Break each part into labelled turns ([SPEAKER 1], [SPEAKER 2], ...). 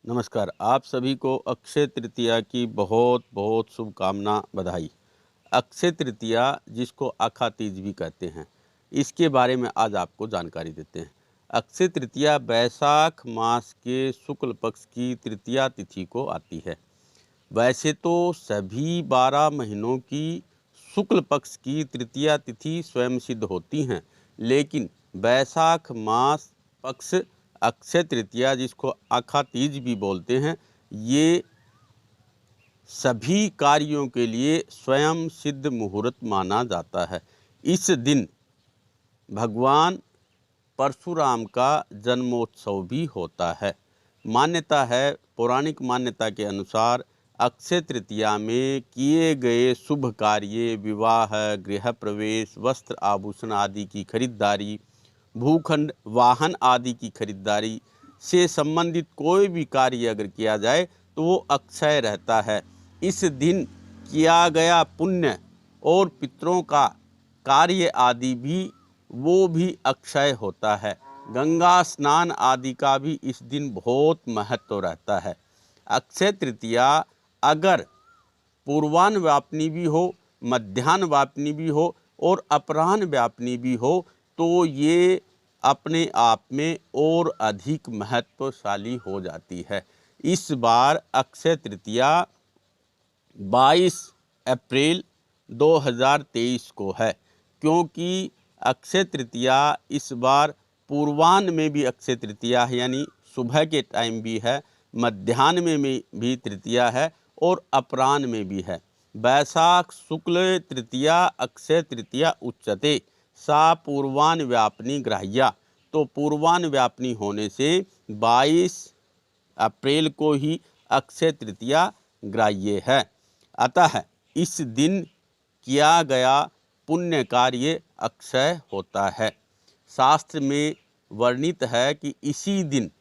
[SPEAKER 1] नमस्कार। आप सभी को अक्षय तृतीया की बहुत बहुत शुभकामना बधाई। अक्षय तृतीया जिसको आखा तीज भी कहते हैं, इसके बारे में आज आपको जानकारी देते हैं। अक्षय तृतीया बैसाख मास के शुक्ल पक्ष की तृतीया तिथि को आती है। वैसे तो सभी 12 महीनों की शुक्ल पक्ष की तृतीया तिथि स्वयं सिद्ध होती हैं, लेकिन बैसाख मास पक्ष अक्षय तृतीया जिसको आखा तीज भी बोलते हैं, ये सभी कार्यों के लिए स्वयं सिद्ध मुहूर्त माना जाता है। इस दिन भगवान परशुराम का जन्मोत्सव भी होता है। मान्यता है, पौराणिक मान्यता के अनुसार अक्षय तृतीया में किए गए शुभ कार्य, विवाह, गृह प्रवेश, वस्त्र आभूषण आदि की खरीदारी, भूखंड, वाहन आदि की खरीदारी से संबंधित कोई भी कार्य अगर किया जाए तो वो अक्षय रहता है। इस दिन किया गया पुण्य और पितरों का कार्य आदि भी वो भी अक्षय होता है। गंगा स्नान आदि का भी इस दिन बहुत महत्व रहता है। अक्षय तृतीया अगर पूर्वान्न व्यापनी भी हो, मध्याह्न व्यापनी भी हो और अपराह्न व्यापनी भी हो, तो ये अपने आप में और अधिक महत्वशाली हो जाती है। इस बार अक्षय तृतीया 22 अप्रैल 2023 को है, क्योंकि अक्षय तृतीया इस बार पूर्वाह्न में भी अक्षय तृतीया है, यानी सुबह के टाइम भी है, मध्याह्न में भी तृतीया है और अपराह्न में भी है। बैसाख शुक्ल तृतीया अक्षय तृतीया उच्यते सा पूर्वान्न व्यापनी ग्राह्या। तो पूर्वान्न व्यापनी होने से 22 अप्रैल को ही अक्षय तृतीया ग्राह्य है। अतः इस दिन किया गया पुण्य कार्य अक्षय होता है। शास्त्र में वर्णित है कि इसी दिन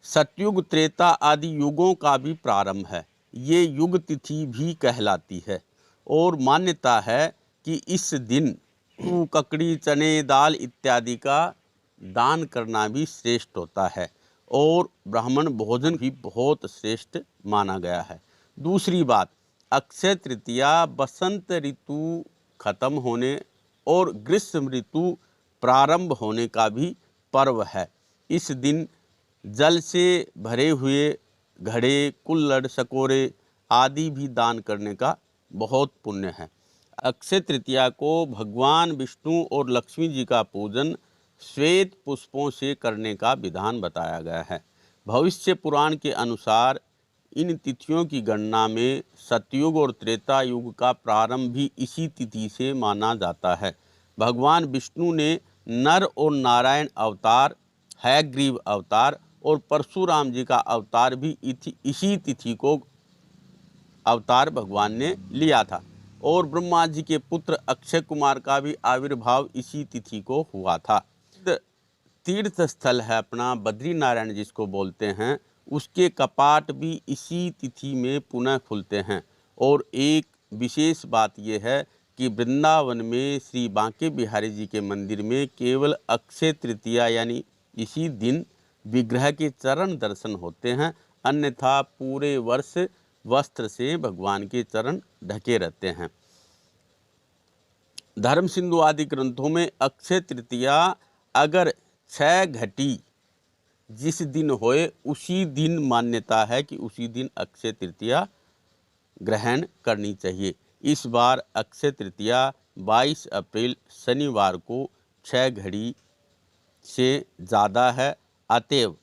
[SPEAKER 1] सतयुग, त्रेता आदि युगों का भी प्रारंभ है। ये युग तिथि भी कहलाती है और मान्यता है कि इस दिन ककड़ी, चने, दाल इत्यादि का दान करना भी श्रेष्ठ होता है और ब्राह्मण भोजन भी बहुत श्रेष्ठ माना गया है। दूसरी बात, अक्षय तृतीया बसंत ऋतु खत्म होने और ग्रीष्म ऋतु प्रारंभ होने का भी पर्व है। इस दिन जल से भरे हुए घड़े, कुल्हड़, सकोरे आदि भी दान करने का बहुत पुण्य है। अक्षय तृतीया को भगवान विष्णु और लक्ष्मी जी का पूजन श्वेत पुष्पों से करने का विधान बताया गया है। भविष्य पुराण के अनुसार इन तिथियों की गणना में सतयुग और त्रेता युग का प्रारंभ भी इसी तिथि से माना जाता है। भगवान विष्णु ने नर और नारायण अवतार, हयग्रीव अवतार और परशुराम जी का अवतार भी इसी तिथि को अवतार भगवान ने लिया था और ब्रह्मा जी के पुत्र अक्षय कुमार का भी आविर्भाव इसी तिथि को हुआ था। तीर्थ स्थल है अपना बद्री नारायण जिसको बोलते हैं, उसके कपाट भी इसी तिथि में पुनः खुलते हैं। और एक विशेष बात यह है कि वृंदावन में श्री बांके बिहारी जी के मंदिर में केवल अक्षय तृतीया यानी इसी दिन विग्रह के चरण दर्शन होते हैं, अन्यथा पूरे वर्ष वस्त्र से भगवान के चरण ढके रहते हैं। धर्म सिंधु आदि ग्रंथों में अक्षय तृतीया अगर 6 घटी जिस दिन होए उसी दिन मान्यता है कि उसी दिन अक्षय तृतीया ग्रहण करनी चाहिए। इस बार अक्षय तृतीया 22 अप्रैल शनिवार को 6 घड़ी से ज़्यादा है, अतएव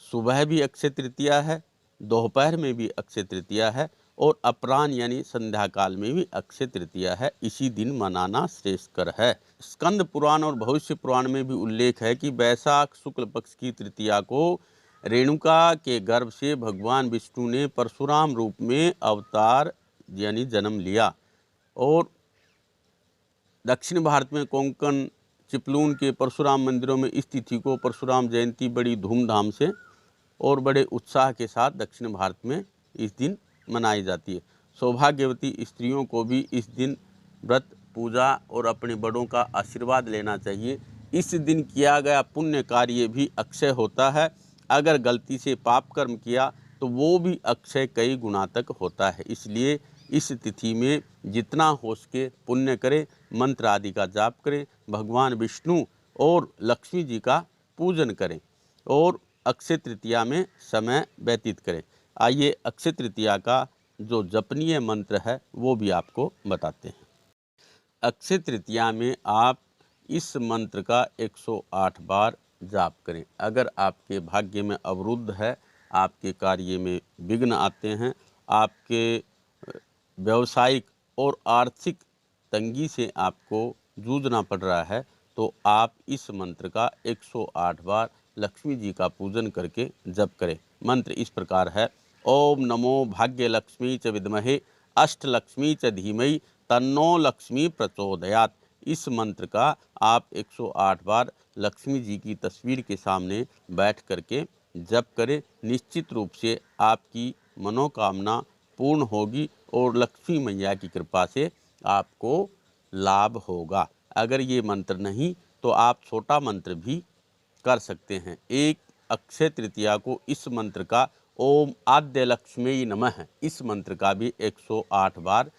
[SPEAKER 1] सुबह भी अक्षय तृतीया है, दोपहर में भी अक्षय तृतीया है और अपराह्न यानी संध्या काल में भी अक्षय तृतीया है। इसी दिन मनाना श्रेष्ठकर है। स्कंद पुराण और भविष्य पुराण में भी उल्लेख है कि बैसाख शुक्ल पक्ष की तृतीया को रेणुका के गर्भ से भगवान विष्णु ने परशुराम रूप में अवतार यानी जन्म लिया। और दक्षिण भारत में कोंकण, चिपलून के परशुराम मंदिरों में इस तिथि को परशुराम जयंती बड़ी धूमधाम से और बड़े उत्साह के साथ दक्षिण भारत में इस दिन मनाई जाती है। सौभाग्यवती स्त्रियों को भी इस दिन व्रत, पूजा और अपने बड़ों का आशीर्वाद लेना चाहिए। इस दिन किया गया पुण्य कार्य भी अक्षय होता है अगर गलती से पाप कर्म किया तो वो भी अक्षय कई गुना तक होता है। इसलिए इस तिथि में जितना हो सके पुण्य करें, मंत्र आदि का जाप करें, भगवान विष्णु और लक्ष्मी जी का पूजन करें और अक्षय तृतीया में समय व्यतीत करें। आइए अक्षय तृतीया का जो जपनीय मंत्र है वो भी आपको बताते हैं। अक्षय तृतीया में आप इस मंत्र का 108 बार जाप करें। अगर आपके भाग्य में अवरुद्ध है, आपके कार्य में विघ्न आते हैं, आपके व्यावसायिक और आर्थिक तंगी से आपको जूझना पड़ रहा है, तो आप इस मंत्र का 108 बार लक्ष्मी जी का पूजन करके जप करें। मंत्र इस प्रकार है, ओम नमो भाग्य लक्ष्मी च विद्महे अष्टलक्ष्मी च धीमहि तन्नो लक्ष्मी प्रचोदयात्। इस मंत्र का आप 108 बार लक्ष्मी जी की तस्वीर के सामने बैठ करके जप करें। निश्चित रूप से आपकी मनोकामना पूर्ण होगी और लक्ष्मी मैया की कृपा से आपको लाभ होगा। अगर ये मंत्र नहीं तो आप छोटा मंत्र भी कर सकते हैं। एक अक्षय तृतीया को इस मंत्र का ओम आद्य लक्ष्मी नमः इस मंत्र का भी 108 बार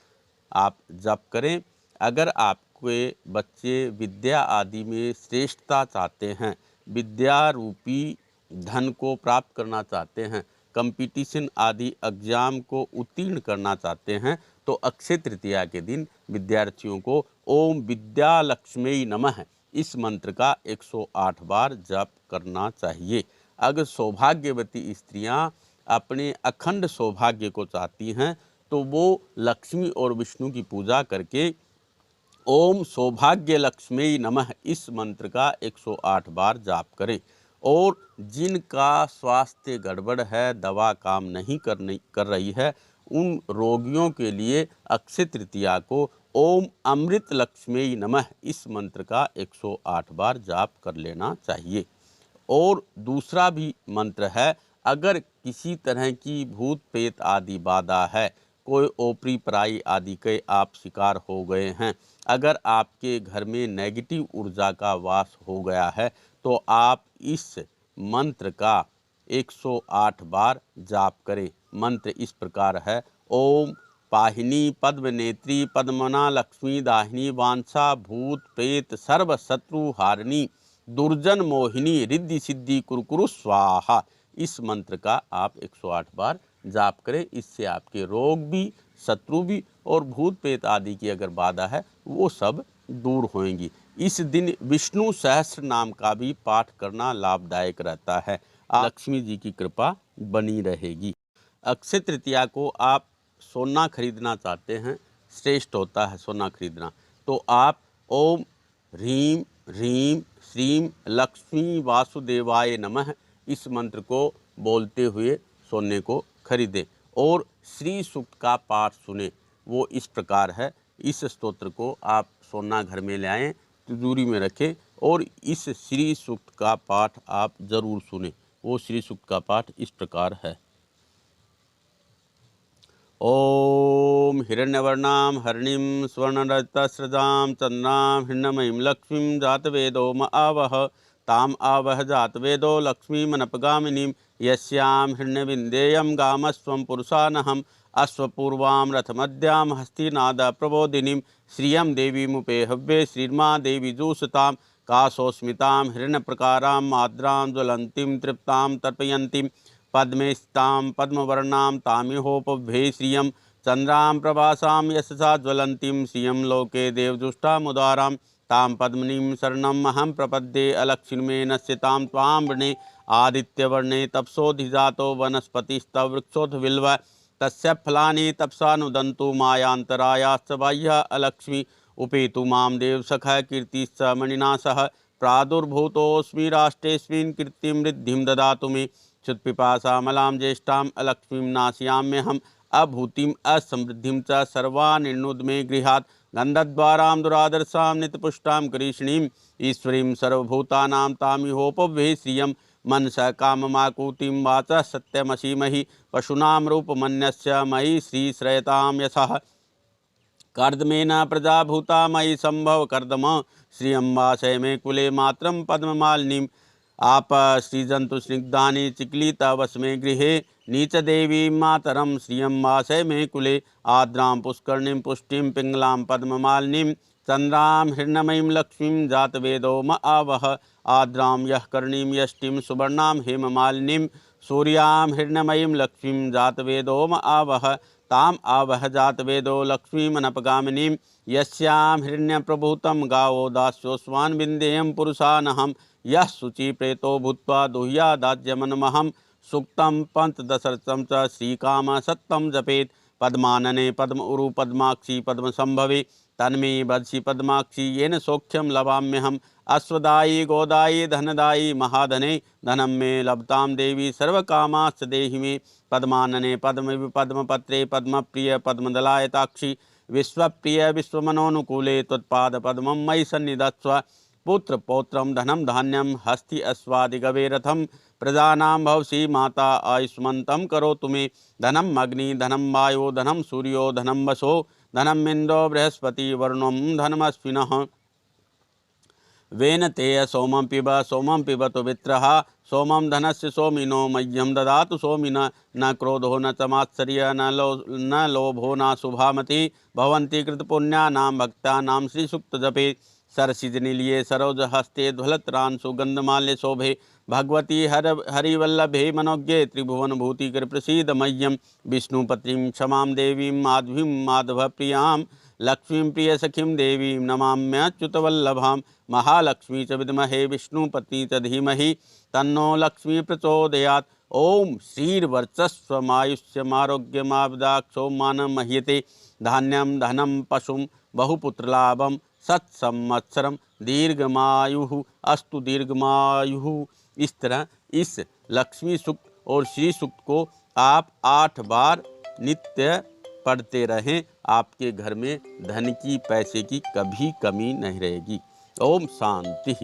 [SPEAKER 1] आप जप करें। अगर आपके बच्चे विद्या आदि में श्रेष्ठता चाहते हैं, विद्या रूपी धन को प्राप्त करना चाहते हैं, कंपटीशन आदि एग्जाम को उत्तीर्ण करना चाहते हैं, तो अक्षय तृतीया के दिन विद्यार्थियों को ओम विद्या लक्ष्मी नमः इस मंत्र का 108 बार जप करना चाहिए। अगर सौभाग्यवती स्त्रियां अपने अखंड सौभाग्य को चाहती हैं तो वो लक्ष्मी और विष्णु की पूजा करके ओम सौभाग्य लक्ष्मी नमः इस मंत्र का 108 बार जाप करें। और जिनका स्वास्थ्य गड़बड़ है, दवा काम नहीं कर रही है, उन रोगियों के लिए अक्षय तृतीया को ओम अमृत लक्ष्मी नमः इस मंत्र का 108 बार जाप कर लेना चाहिए। और दूसरा भी मंत्र है, अगर किसी तरह की भूत प्रेत आदि बाधा है, कोई ओपरी पराई आदि के आप शिकार हो गए हैं, अगर आपके घर में नेगेटिव ऊर्जा का वास हो गया है, तो आप इस मंत्र का 108 बार जाप करें। मंत्र इस प्रकार है, ओम पाहिनी पद्मनेत्री पद्मना लक्ष्मी दाहिनी वांछा भूत प्रेत सर्व शत्रु हारिणी दुर्जन मोहिनी रिद्धि सिद्धि कुरकुरु स्वाहा इस मंत्र का आप 108 बार जाप करें। इससे आपके रोग भी, शत्रु भी और भूत प्रेत आदि की अगर बाधा है वो सब दूर होंगी। इस दिन विष्णु सहस्त्र नाम का भी पाठ करना लाभदायक रहता है। लक्ष्मी जी की कृपा बनी रहेगी। अक्षय तृतीया को आप सोना खरीदना चाहते हैं, श्रेष्ठ होता है सोना खरीदना, तो आप ओम ह्रीम ह्रीम श्रीम लक्ष्मी वासुदेवाय नमः इस मंत्र को बोलते हुए सोने को खरीदें और श्री सूक्त का पाठ सुने। वो इस प्रकार है, इस स्तोत्र को आप सोना घर में ले आएँ, तिजोरी में रखें और इस श्री सूक्त का पाठ आप जरूर सुने। वो श्री सूक्त का पाठ इस प्रकार है, ओम हिरण्यवर्णां हरिणीं स्वर्णरजतस्रजां चन्द्रां हिरण्मयीं लक्ष्मीं जातवेदो म आवह ताम आवह जातवेदो लक्ष्मीमनपगामिनीं यस्यां हिरण्यविन्देयं गामस्वं पुरुषानहम् अश्वपूर्वां रथमद्यां हस्तिनाद प्रबोधिनीं श्रियं देवीमुपे हव्ये श्रीर्मा देवी जूषतां काशोस्मितां हिरण्यप्रकारां माद्रां ज्वलन्तीं तृप्तां तर्पयन्तीं पद्मे स्थितां पद्मवर्णां तामिहोपभ्ये श्रियं चन्द्रां प्रभासां यशसा ज्वलन्तीं श्रियं लोके देवजुष्टामुदारां तां पद्मिनीं शरणम् अहं प्रपद्ये अलक्ष्मीर्मे नश्यतां त्वां वृणे आदित्यवर्णे तपसोऽधिजातो वनस्पतिस्तव वृक्षोऽथ बिल्व तस्य फलानि तपसा नुदन्तु मायान्तरायाश्च बाह्यः अलक्ष्मी उपेतु मां देवसखः कीर्तिश्च मणिना सह प्रादुर्भूतोऽस्मि राष्ट्रेऽस्मिन् कीर्तिं वृद्धिं ददातु मे क्षुत्पिपासामलां ज्येष्ठां अलक्ष्मीं नाशयाम्यहम् अभूतिम् असमृद्धिं च सर्वानिर्नुद मे गृहात् गन्धद्वारां दुरादर्शां नित्यपुष्टां करीषिणीं ईश्वरीं सर्वभूतानां तामिहोपभ्ये श्रियं मनसः काममाकुतिं वाचः सत्यमसीमहि पशूनां रूपमन्यस्य मयि श्रीश्रयतां यशः कर्दमेन प्रजाभूता मयि संभव कर्दम श्रियं वासय मे कुले मात्रं पद्ममालिनीं आप सृजन्तु स्निग्धानि चिक्लिता वस्मे गृहे नीचदेवी मातरं श्रियं वासय मे कुले आर्द्रां पुष्करणीं पुष्टिं पिङ्गलां पद्ममालिनीं चन्द्रां हिरण्मयीं लक्ष्मीं जातवेदो म आवह आर्द्रां यः कर्णीं यष्टिं सुवर्णां हेममालिनीं सूर्यां हिरण्मयीं लक्ष्मीं जातवेदो म आवह ताम आवह जातवेदो लक्ष्मीमनपगामिनीं यस्यां हिरण्यप्रभूतं गावो दास्योस्वान् विन्देयं पुरुषानहं यः शुचि प्रेतो भूत्वा दुह्यादाज्यमनमहं सूक्तं पंचदशरथं च श्रीकाम सत्तं जपेत् पद्मानने पद्म उरु पद्माक्षी पद्मसंभवे तन्मे वदसि पद्माक्षी येन सौख्यं लभाम्यहम् अश्वदायी गोदायी धनदायी महाधने धनं मे लभतां देवी सर्वकामाश्च देहि मे पद्मानने पद्म पद्मपत्रे पद्मप्रिय पद्मदलायताक्षी विश्वप्रिय विश्वमनोनुकूले त्वत्पादपद्मं मयि सन्निधत्स्व पुत्र पौत्रं धनं धान्यं हस्ति अश्वादिगवे रथं प्रजानां भवसि माता आयुष्मन्तं करोतु मे धनम् अग्नि धनं वायो धनं सूर्यो धनं वसो धनम् इन्द्रो बृहस्पति वरुणं धनमश्विनः वेन तेय सोमं पिबतु वित्रः सोमं धनस्य सोमिनो मह्यं ददातु सोमिन न क्रोधो न च मात्सर्य न लोभो न शुभामति भवन्ति कृतपुण्यानां भक्तानां श्रीसूक्तजपे सरसिजनिलये सरोजहस्ते ध्वलत्रान् सुगन्धमाल्य शोभे भगवती हरिवल्लभे मनोज्ञे त्रिभुवनभूतिकर प्रसीद मह्यं विष्णुपत्नीं क्षमां देवीं माधवीं माधवप्रियां लक्ष्मीं प्रियसखीं देवीं नमाम्यच्युतवल्लभां महालक्ष्मी च विद्महे विष्णुपत्नी च धीमहि तन्नो लक्ष्मी प्रचोदयात्। ओम श्रीर्वर्चस्वमायुष्यमारोग्यमाविदाक्षो मानं मह्यते धान्यं धनं पशुं बहुपुत्रलाभं सत्संवत्सरं दीर्घमायुः अस्तु दीर्घमायुः। इस तरह इस लक्ष्मी सूक्त और श्री सूक्त को आप 8 बार नित्य पढ़ते रहें। आपके घर में धन की पैसे की कभी कमी नहीं रहेगी। ओम शांति।